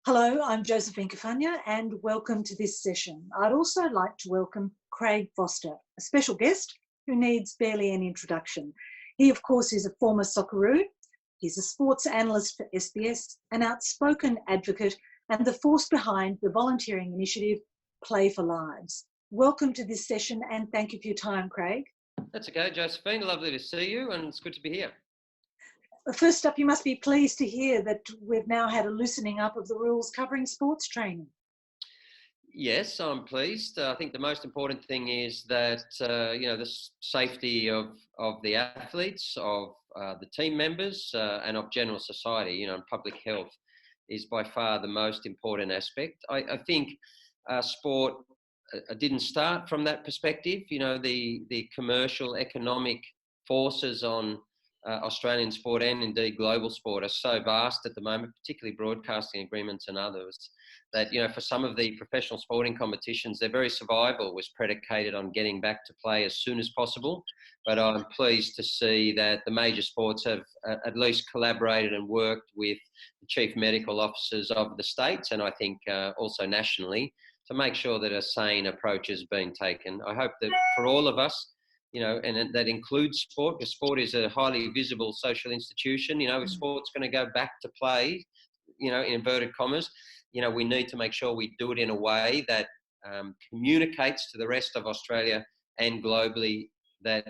Hello, I'm Josephine Cafagna and welcome to this session. I'd also like to welcome Craig Foster, a special guest who needs barely an introduction. He, of course, is a former Socceroo. He's a sports analyst for SBS, an outspoken advocate, and the force behind the volunteering initiative Play for Lives. Welcome to this session and thank you for your time, Craig. That's okay, Josephine. Lovely to see you, and it's good to be here. First up, you must be pleased to hear that we've now had a loosening up of the rules covering sports training. Yes, I'm pleased. I think the most important thing is that the safety of the athletes, of the team members, and of general society. Public health is by far the most important aspect. I think sport didn't start from that perspective. The commercial, economic forces on Australian sport and indeed global sport are so vast at the moment, particularly broadcasting agreements and others, that for some of the professional sporting competitions, their very survival was predicated on getting back to play as soon as possible. But I'm pleased to see that the major sports have at least collaborated and worked with the chief medical officers of the states, and I think also nationally, to make sure that a sane approach is being taken. I hope that for all of us, and that includes sport, because sport is a highly visible social institution. If sport's going to go back to play, in inverted commas, we need to make sure we do it in a way that communicates to the rest of Australia and globally that,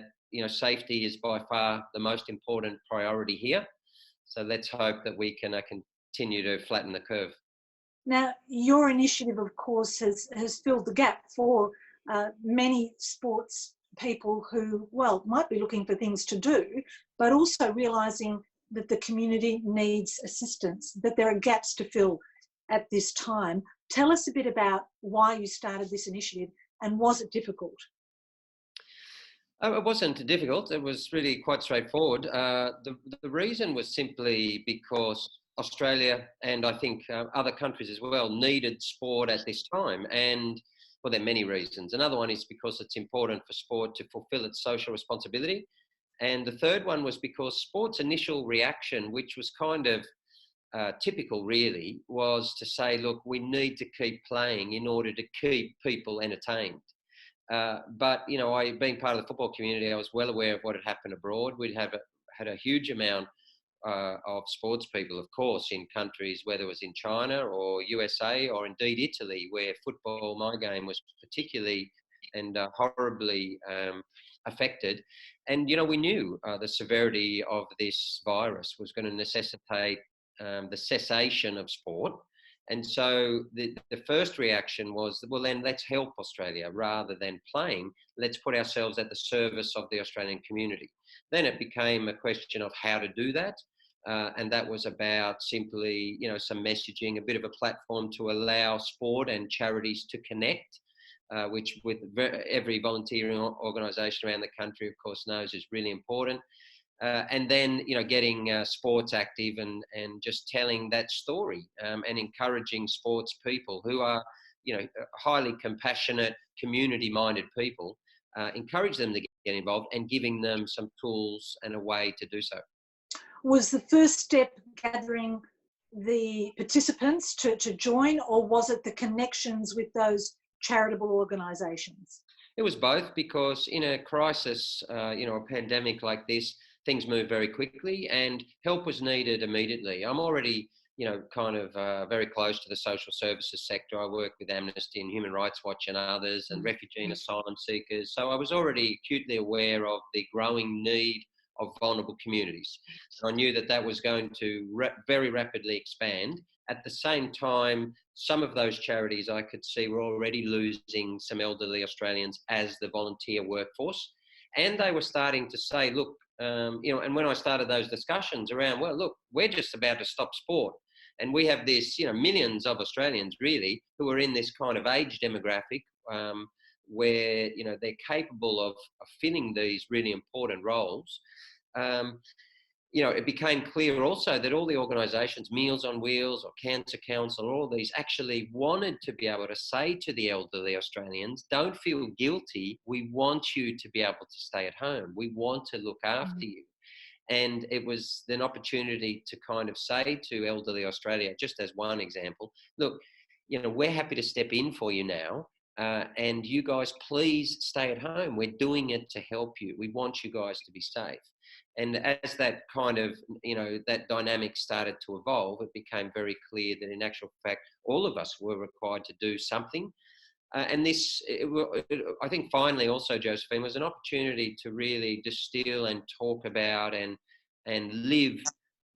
safety is by far the most important priority here. So let's hope that we can continue to flatten the curve. Now, your initiative, of course, has filled the gap for many sports people who, might be looking for things to do, but also realising that the community needs assistance, that there are gaps to fill at this time. Tell us a bit about why you started this initiative and was it difficult? It wasn't difficult. It was really quite straightforward. The reason was simply because Australia and I think other countries as well needed sport at this time. And well, there are many reasons. Another one is because it's important for sport to fulfill its social responsibility. And the third one was because sport's initial reaction, which was kind of typical really, was to say, look, we need to keep playing in order to keep people entertained. But, I being part of the football community, I was well aware of what had happened abroad. We'd had a huge amount of sports people, of course, in countries, whether it was in China or USA or indeed Italy, where football, my game, was particularly and horribly affected. And, we knew the severity of this virus was going to necessitate the cessation of sport. And so the first reaction was, well, then let's help Australia rather than playing. Let's put ourselves at the service of the Australian community. Then it became a question of how to do that. And that was about simply, some messaging, a bit of a platform to allow sport and charities to connect, which with every volunteering organisation around the country, of course, knows is really important. And then, getting sports active and just telling that story and encouraging sports people who are, highly compassionate, community-minded people, encourage them to get involved and giving them some tools and a way to do so. Was the first step gathering the participants to join, or was it the connections with those charitable organisations? It was both, because in a crisis, a pandemic like this, things move very quickly and help was needed immediately. I'm already, very close to the social services sector. I work with Amnesty and Human Rights Watch and others, and refugee and asylum seekers. So I was already acutely aware of the growing need of vulnerable communities. So I knew that was going to very rapidly expand. At the same time, some of those charities I could see were already losing some elderly Australians as the volunteer workforce. And they were starting to say, look, and when I started those discussions around, well, look, we're just about to stop sport. And we have this, millions of Australians really who are in this kind of age demographic where, they're capable of filling these really important roles. It became clear also that all the organisations, Meals on Wheels or Cancer Council, all these actually wanted to be able to say to the elderly Australians, don't feel guilty. We want you to be able to stay at home. We want to look after you. And it was an opportunity to kind of say to Elderly Australia, just as one example, look, we're happy to step in for you now. And you guys, please stay at home. We're doing it to help you. We want you guys to be safe. And as that kind of, that dynamic started to evolve, it became very clear that in actual fact, all of us were required to do something. And this, I think finally also, Josephine, was an opportunity to really distill and talk about and live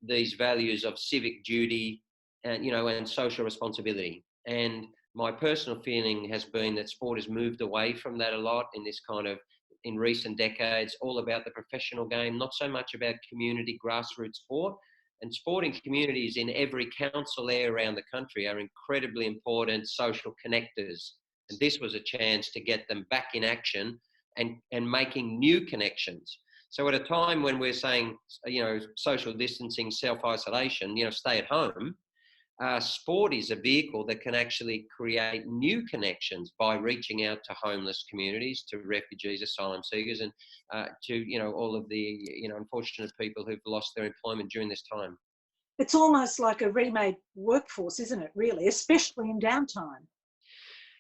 these values of civic duty and, and social responsibility. And my personal feeling has been that sport has moved away from that a lot in recent decades, all about the professional game, not so much about community grassroots sport. And sporting communities in every council area around the country are incredibly important social connectors. And this was a chance to get them back in action and making new connections. So at a time when we're saying, social distancing, self-isolation, stay at home, sport is a vehicle that can actually create new connections by reaching out to homeless communities, to refugees, asylum seekers, and to all of the unfortunate people who've lost their employment during this time. It's almost like a remade workforce, isn't it, really, especially in downtime?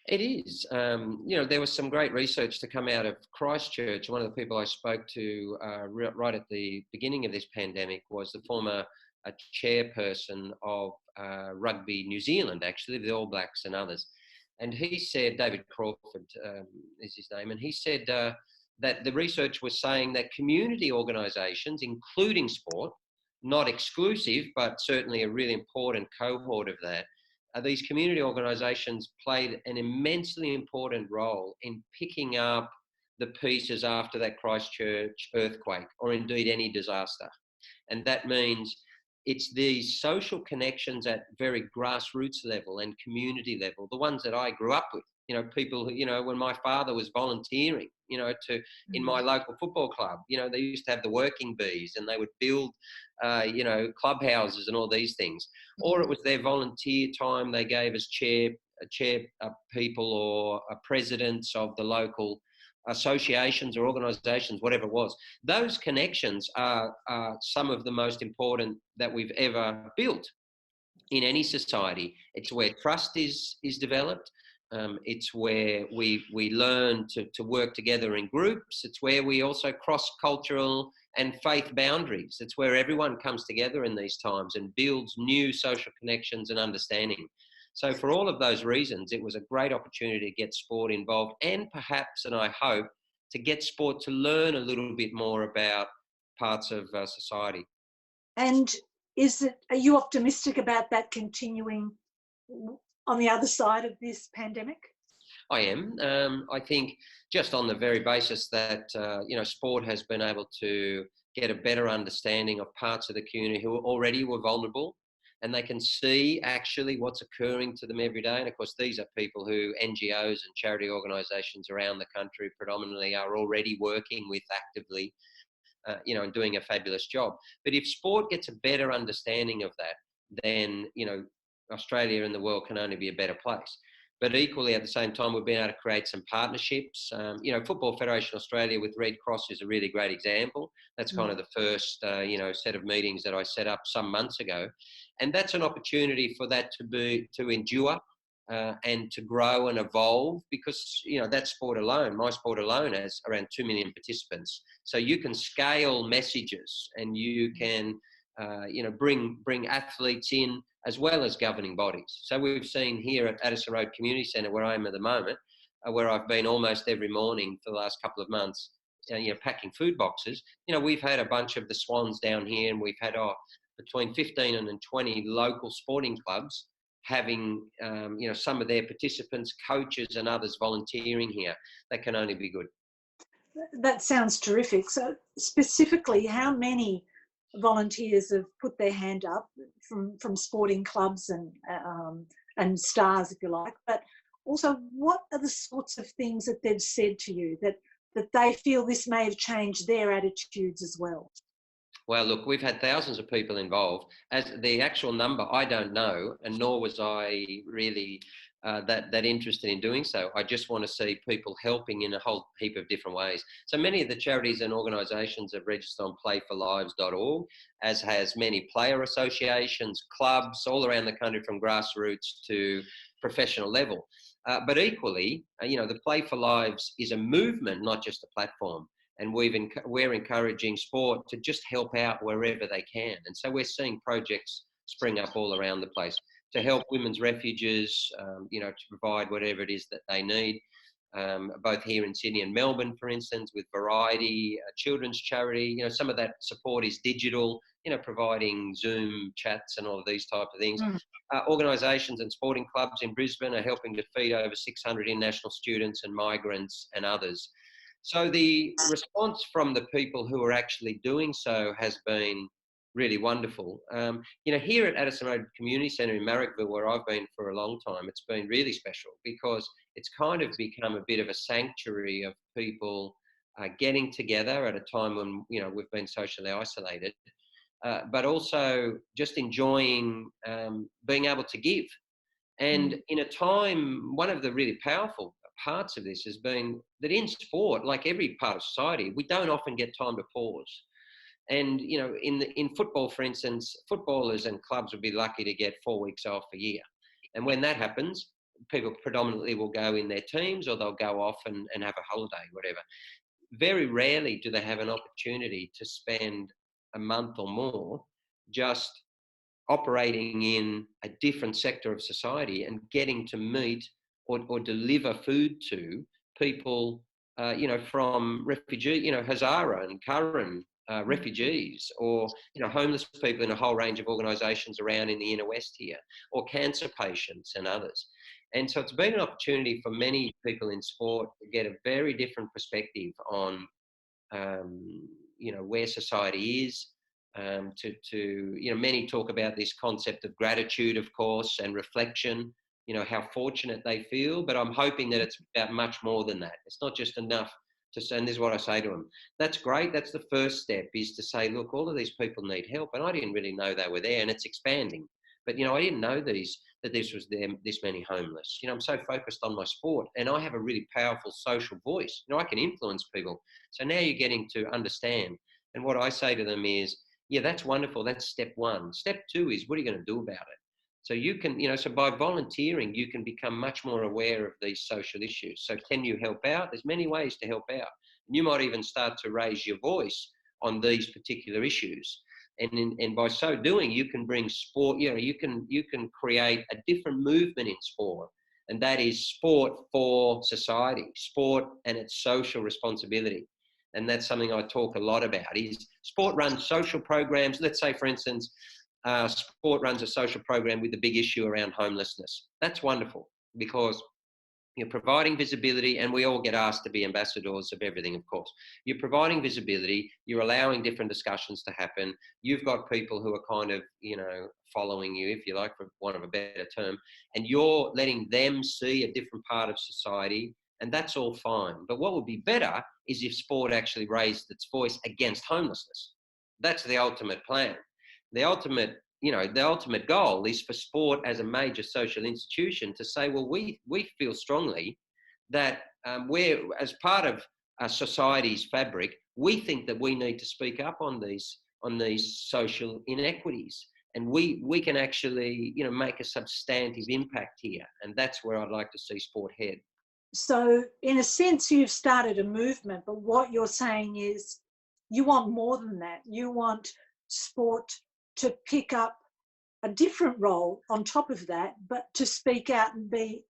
It is. There was some great research to come out of Christchurch. One of the people I spoke to right at the beginning of this pandemic was the former chairperson of Rugby New Zealand, actually, the All Blacks and others. And he said, David Crawford is his name, and he said that the research was saying that community organisations, including sport, not exclusive, but certainly a really important cohort of that, these community organisations played an immensely important role in picking up the pieces after that Christchurch earthquake, or indeed any disaster. And that means it's these social connections at very grassroots level and community level, the ones that I grew up with. People who, when my father was volunteering, in my local football club, they used to have the working bees and they would build, clubhouses and all these things. Or it was their volunteer time they gave as chair people or presidents of the local associations or organisations, whatever it was. Those connections are some of the most important that we've ever built in any society. It's where trust is developed. It's where we learn to work together in groups. It's where we also cross cultural and faith boundaries. It's where everyone comes together in these times and builds new social connections and understanding. So for all of those reasons, it was a great opportunity to get sport involved and perhaps, and I hope, to get sport to learn a little bit more about parts of society. And are you optimistic about that continuing on the other side of this pandemic? I am. I think just on the very basis that, sport has been able to get a better understanding of parts of the community who already were vulnerable, and they can see actually what's occurring to them every day. And of course, these are people who NGOs and charity organisations around the country predominantly are already working with actively, and doing a fabulous job. But if sport gets a better understanding of that, then, Australia and the world can only be a better place. But equally, at the same time, we've been able to create some partnerships. Football Federation Australia with Red Cross is a really great example. That's kind of the first, set of meetings that I set up some months ago. And that's an opportunity for that to endure and to grow and evolve, because, that sport alone, my sport alone, has around 2 million participants. So you can scale messages and you can, bring athletes in as well as governing bodies. So we've seen here at Addison Road Community Centre, where I am at the moment, where I've been almost every morning for the last couple of months, packing food boxes. We've had a bunch of the Swans down here, and we've had between 15 and 20 local sporting clubs having, some of their participants, coaches and others volunteering here. That can only be good. That sounds terrific. So specifically, how many volunteers have put their hand up from sporting clubs and stars, if you like, but also what are the sorts of things that they've said to you that they feel this may have changed their attitudes as well? Well, look, we've had thousands of people involved. As the actual number, I don't know, and nor was I really that interested in doing so. I just want to see people helping in a whole heap of different ways. So many of the charities and organisations have registered on playforlives.org, as has many player associations, clubs all around the country, from grassroots to professional level. But equally, the Play for Lives is a movement, not just a platform. And we're encouraging sport to just help out wherever they can. And so we're seeing projects spring up all around the place to help women's refugees, to provide whatever it is that they need, both here in Sydney and Melbourne, for instance, with Variety, a children's charity. Some of that support is digital, providing Zoom chats and all of these type of things. Organisations and sporting clubs in Brisbane are helping to feed over 600 international students and migrants and others. So the response from the people who are actually doing so has been really wonderful. Here at Addison Road Community Centre in Marrickville, where I've been for a long time, it's been really special because it's kind of become a bit of a sanctuary of people getting together at a time when, we've been socially isolated, but also just enjoying being able to give. And in a time, one of the really powerful parts of this has been that in sport, like every part of society, we don't often get time to pause. And, in football, for instance, footballers and clubs would be lucky to get 4 weeks off a year. And when that happens, people predominantly will go in their teams, or they'll go off and have a holiday, whatever. Very rarely do they have an opportunity to spend a month or more just operating in a different sector of society and getting to meet or deliver food to people, from refugee, Hazara and Curran refugees, or, homeless people in a whole range of organisations around in the inner west here, or cancer patients and others. And so it's been an opportunity for many people in sport to get a very different perspective on, where society is. Many talk about this concept of gratitude, of course, and reflection, how fortunate they feel, but I'm hoping that it's about much more than that. It's not just enough to say, and this is what I say to them, that's great, that's the first step, is to say, look, all of these people need help, and I didn't really know they were there, and it's expanding. But, I didn't know that this was them, this many homeless. I'm so focused on my sport, and I have a really powerful social voice. I can influence people. So now you're getting to understand. And what I say to them is, yeah, that's wonderful. That's step one. Step two is, what are you going to do about it? So you can, so by volunteering, you can become much more aware of these social issues. So can you help out? There's many ways to help out. You might even start to raise your voice on these particular issues. And by so doing, you can bring sport, you can create a different movement in sport. And that is sport for society, sport and its social responsibility. And that's something I talk a lot about, is sport runs social programs. Let's say, for instance, sport runs a social program with the big issue around homelessness. That's wonderful, because you're providing visibility, and we all get asked to be ambassadors of everything, of course. You're providing visibility, you're allowing different discussions to happen. You've got people who are kind of, following you, if you like, for want of a better term, and you're letting them see a different part of society, and that's all fine. But what would be better is if sport actually raised its voice against homelessness. That's the ultimate plan. The ultimate goal is for sport as a major social institution to say, well, we feel strongly that we're, as part of society's fabric, we think that we need to speak up on these social inequities, and we can actually, make a substantive impact here. And that's where I'd like to see sport head. So in a sense, you've started a movement, but what you're saying is you want more than that. You want sport to pick up a different role on top of that, but to speak out and be,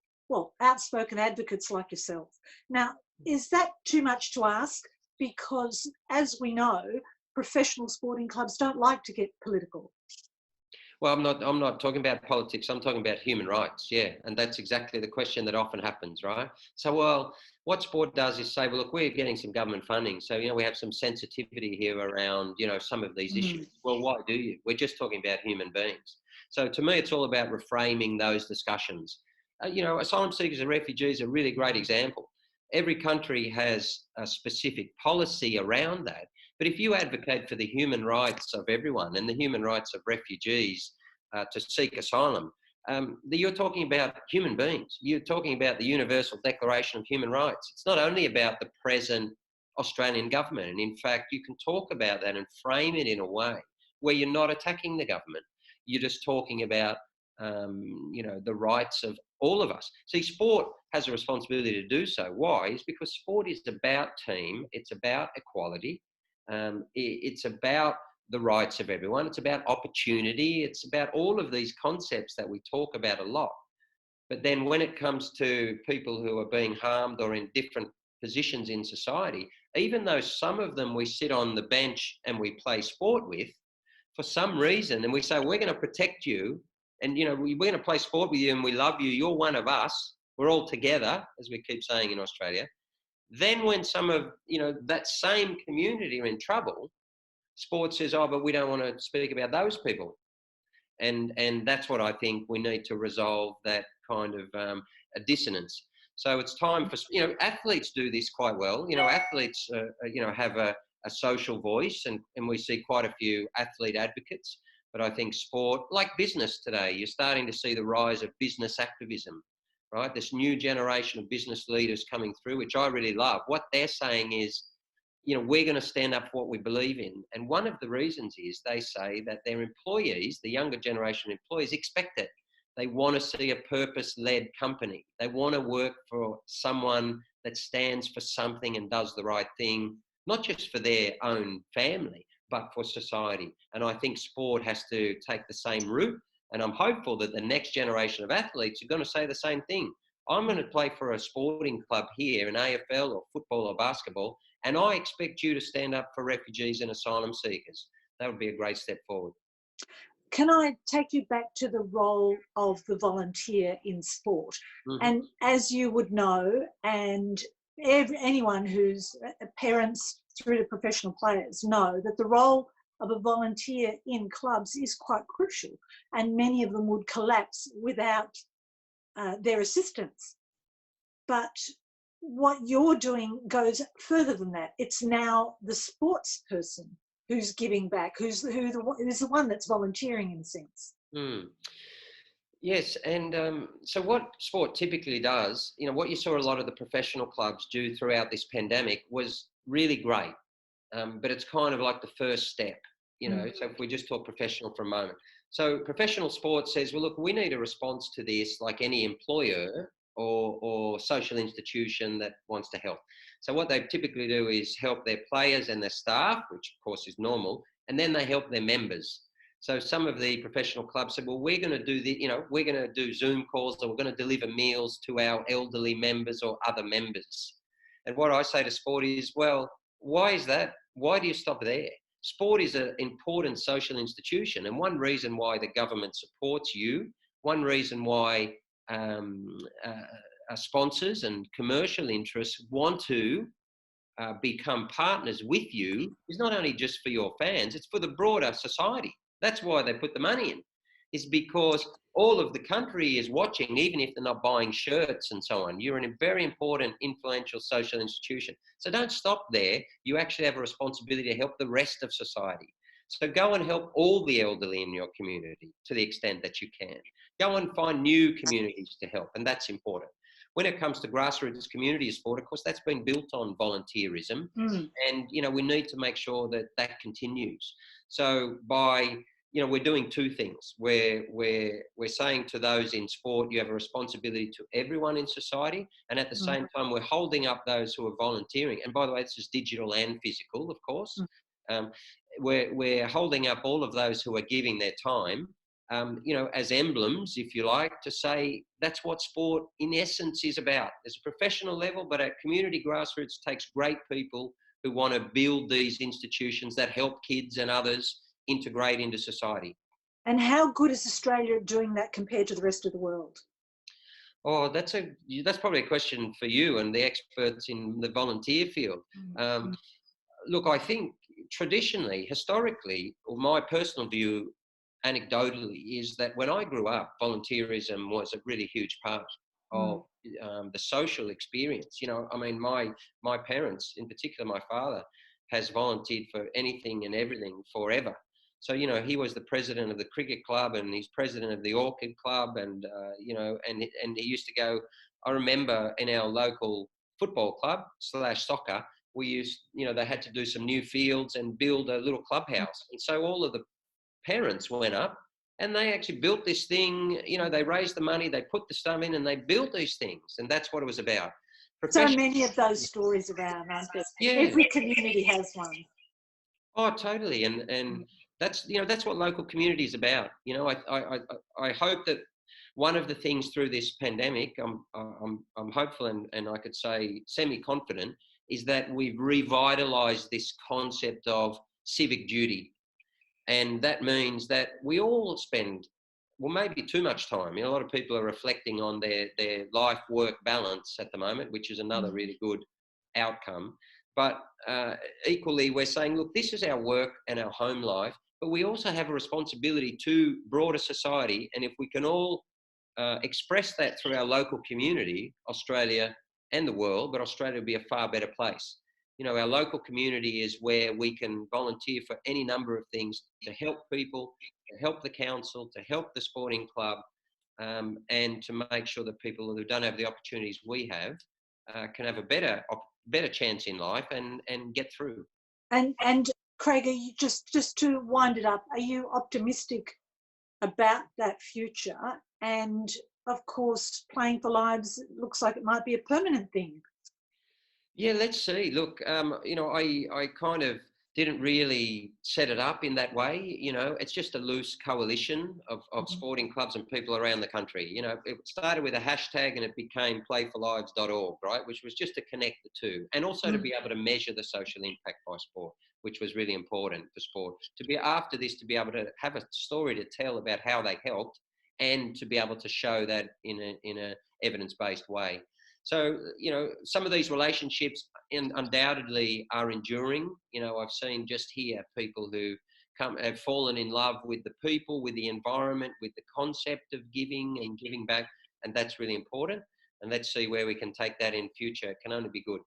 outspoken advocates like yourself. Now, is that too much to ask? Because as we know, professional sporting clubs don't like to get political. Well, I'm not talking about politics. I'm talking about human rights. Yeah. And that's exactly the question that often happens, right? So, what sport does is say, well, look, we're getting some government funding. So, we have some sensitivity here around, some of these issues. Well, why do you? We're just talking about human beings. So to me, it's all about reframing those discussions. Asylum seekers and refugees are a really great example. Every country has a specific policy around that. But if you advocate for the human rights of everyone and the human rights of refugees to seek asylum, you're talking about human beings. You're talking about the Universal Declaration of Human Rights. It's not only about the present Australian government. And in fact, you can talk about that and frame it in a way where you're not attacking the government. You're just talking about, the rights of all of us. See, sport has a responsibility to do so. Why? Is because sport is about team. It's about equality. It's about the rights of everyone. It's about opportunity. It's about all of these concepts that we talk about a lot. But then when it comes to people who are being harmed or in different positions in society, even though some of them we sit on the bench and we play sport with, for some reason, and we say, we're going to protect you, and we're going to play sport with you and we love you, you're one of us, we're all together, as we keep saying in Australia. Then when some of that same community are in trouble, sport says, oh, but we don't want to speak about those people. And that's what I think we need to resolve, that kind of a dissonance. So it's time for, athletes do this quite well. Athletes, have a social voice, and we see quite a few athlete advocates. But I think sport, like business today, you're starting to see the rise of business activism, right? This new generation of business leaders coming through, which I really love. What they're saying is, we're going to stand up for what we believe in. And one of the reasons is they say that their employees, the younger generation employees, expect it. They want to see a purpose-led company. They want to work for someone that stands for something and does the right thing, not just for their own family, but for society. And I think sport has to take the same route. And I'm hopeful that the next generation of athletes are going to say the same thing. I'm going to play for a sporting club here in AFL or football or basketball, and I expect you to stand up for refugees and asylum seekers. That would be a great step forward. Can I take you back to the role of the volunteer in sport? Mm-hmm. And as you would know, and anyone who's parents through to professional players know, that the role of a volunteer in clubs is quite crucial, and many of them would collapse without their assistance. But what you're doing goes further than that. It's now the sports person who's giving back, who's the one that's volunteering in a sense. Yes, and so what sport typically does, what you saw a lot of the professional clubs do throughout this pandemic was really great, but it's kind of like the first step, So if we just talk professional for a moment. So professional sport says, well, look, we need a response to this like any employer or social institution that wants to help. So what they typically do is help their players and their staff, which of course is normal, and then they help their members. So some of the professional clubs said, well, we're going to do we're going to do Zoom calls, or we're going to deliver meals to our elderly members or other members. And what I say to sport is, well, why is that? Why do you stop there? Sport is an important social institution, and one reason why the government supports you, one reason why sponsors and commercial interests want to become partners with you is not only just for your fans, it's for the broader society. That's why they put the money in, is because all of the country is watching, even if they're not buying shirts and so on. You're in a very important, influential social institution. So don't stop there. You actually have a responsibility to help the rest of society. So go and help all the elderly in your community to the extent that you can. Go and find new communities to help, and that's important. When it comes to grassroots community sport, of course, that's been built on volunteerism, and we need to make sure that that continues. So by we're doing two things. We're saying to those in sport, you have a responsibility to everyone in society, and at the same time, we're holding up those who are volunteering. And by the way, this is digital and physical, of course. We're holding up all of those who are giving their time, as emblems, if you like, to say that's what sport in essence is about. There's a professional level, but at community grassroots takes great people who want to build these institutions that help kids and others integrate into society. And how good is Australia at doing that compared to the rest of the world? Oh, that's probably a question for you and the experts in the volunteer field. Look, I think traditionally, historically, or my personal view, anecdotally, is that when I grew up, volunteerism was a really huge part of the social experience. My parents, in particular my father, has volunteered for anything and everything forever. So, you know, he was the president of the cricket club and he's president of the orchid club. And, you know, and he used to go, I remember in our local football club slash soccer, we used, you know, they had to do some new fields and build a little clubhouse. And so all of the parents went up and they actually built this thing, you know, they raised the money, they put the stuff in and they built these things. And that's what it was about. So many of those stories around, aren't there? Yeah. Every community has one. Oh, totally. And that's, you know, that's what local community is about. You know, I hope that one of the things through this pandemic, I'm hopeful and I could say semi-confident, is that we've revitalized this concept of civic duty. And that means that we all spend, well, maybe too much time. You know, a lot of people are reflecting on their life-work balance at the moment, which is another really good outcome. But equally, we're saying, look, this is our work and our home life, but we also have a responsibility to broader society. And if we can all express that through our local community, Australia and the world, but Australia will be a far better place. You know, our local community is where we can volunteer for any number of things to help people, to help the council, to help the sporting club, and to make sure that people who don't have the opportunities we have can have a better chance in life and get through. And Craig, are you just to wind it up, are you optimistic about that future? And of course, Playing for Lives looks like it might be a permanent thing. Yeah, let's see. Look, you know, I kind of didn't really set it up in that way. You know, it's just a loose coalition of sporting clubs and people around the country. You know, it started with a hashtag and it became playforlives.org, right? Which was just to connect the two and also to be able to measure the social impact by sport, which was really important for sport. To be after this, to be able to have a story to tell about how they helped and to be able to show that in a evidence-based way. So, you know, some of these relationships undoubtedly are enduring. You know, I've seen just here people who have fallen in love with the people, with the environment, with the concept of giving and giving back. And that's really important. And let's see where we can take that in future. It can only be good.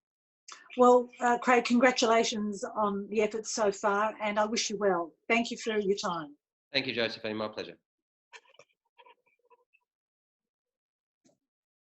Well, Craig, congratulations on the efforts so far, and I wish you well. Thank you for your time. Thank you, Josephine. My pleasure.